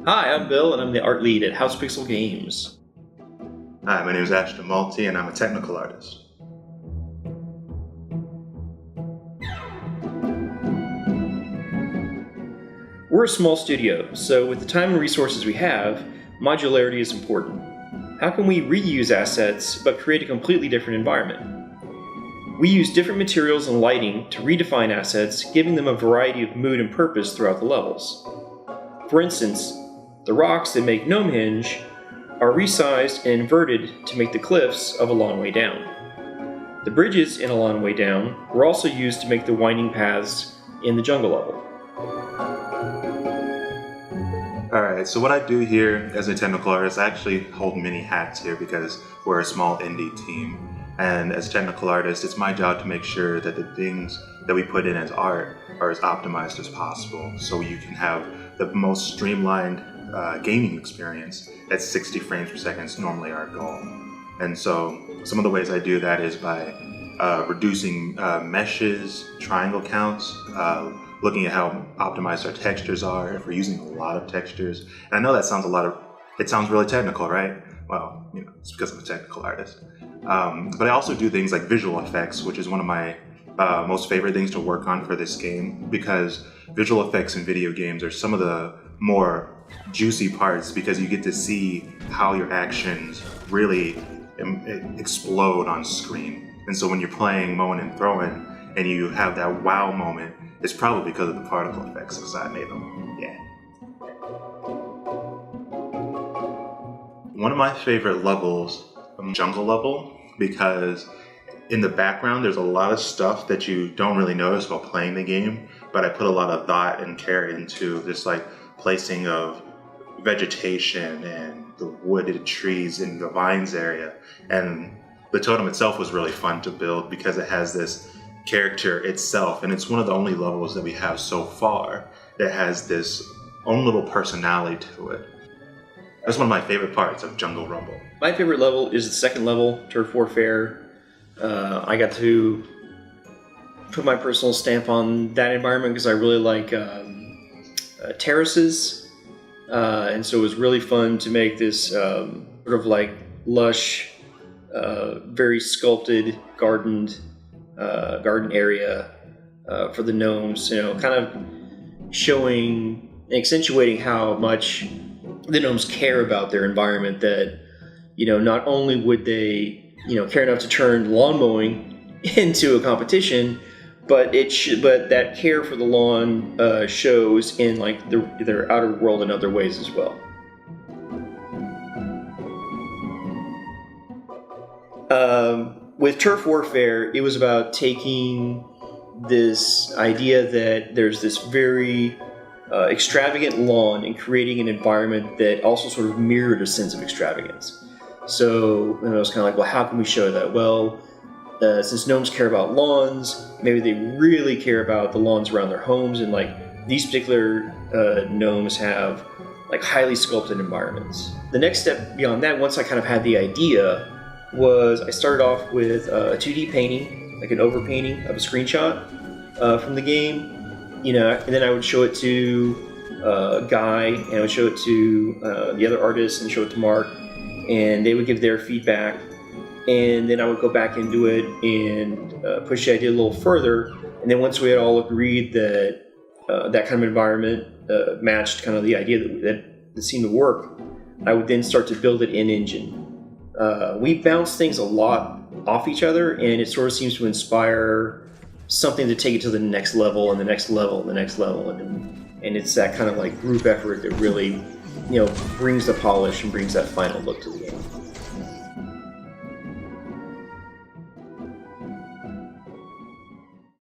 Hi, I'm Bill, and I'm the art lead at House Pixel Games. Hi, my name is Ashton Malty, and I'm a technical artist. We're a small studio, so with the time and resources we have, modularity is important. How can we reuse assets but create a completely different environment? We use different materials and lighting to redefine assets, giving them a variety of mood and purpose throughout the levels. For instance, the rocks that make Gnomehenge are resized and inverted to make the cliffs of A Long Way Down. The bridges in A Long Way Down were also used to make the winding paths in the jungle level. Alright, so what I do here as a technical artist, I actually hold many hats here because we're a small indie team. And as a technical artist, it's my job to make sure that the things that we put in as art are as optimized as possible so you can have the most streamlined gaming experience at 60 frames per second is normally our goal. And so some of the ways I do that is by reducing meshes, triangle counts, looking at how optimized our textures are, if we're using a lot of textures. And I know that sounds it sounds really technical, right? Well, it's because I'm a technical artist. But I also do things like visual effects, which is one of my most favorite things to work on for this game, because visual effects in video games are some of the more juicy parts because you get to see how your actions really explode on screen. And so when you're playing Mowin Throwin and you have that wow moment, it's probably because of the particle effects because I made them. Yeah. One of my favorite levels is Jungle level because in the background there's a lot of stuff that you don't really notice while playing the game, but I put a lot of thought and care into this placing of vegetation and the wooded trees in the vines area. And the totem itself was really fun to build because it has this character itself, and it's one of the only levels that we have so far that has this own little personality to it. That's one of my favorite parts of Jungle Rumble. My favorite level is the second level, Turf Warfare. I got to put my personal stamp on that environment because I really like terraces, and so it was really fun to make this sort of lush, very sculpted garden area for the gnomes, kind of showing and accentuating how much the gnomes care about their environment, that not only would they care enough to turn lawn mowing into a competition, but that care for the lawn shows in their outer world in other ways as well. With Turf Warfare, it was about taking this idea that there's this very extravagant lawn and creating an environment that also sort of mirrored a sense of extravagance. So it was kind of well, how can we show that? Well, since gnomes care about lawns, maybe they really care about the lawns around their homes, and these particular gnomes have highly sculpted environments. The next step beyond that, once I kind of had the idea, was I started off with a 2D painting, an overpainting of a screenshot from the game, and then I would show it to Guy, and I would show it to the other artists, and show it to Mark, and they would give their feedback, and then I would go back and do it and push the idea a little further, and then once we had all agreed that that kind of environment matched kind of the idea that seemed to work, I would then start to build it in engine. We bounce things a lot off each other, and it sort of seems to inspire something to take it to the next level and the next level and the next level, and it's that kind of group effort that really brings the polish and brings that final look to the game.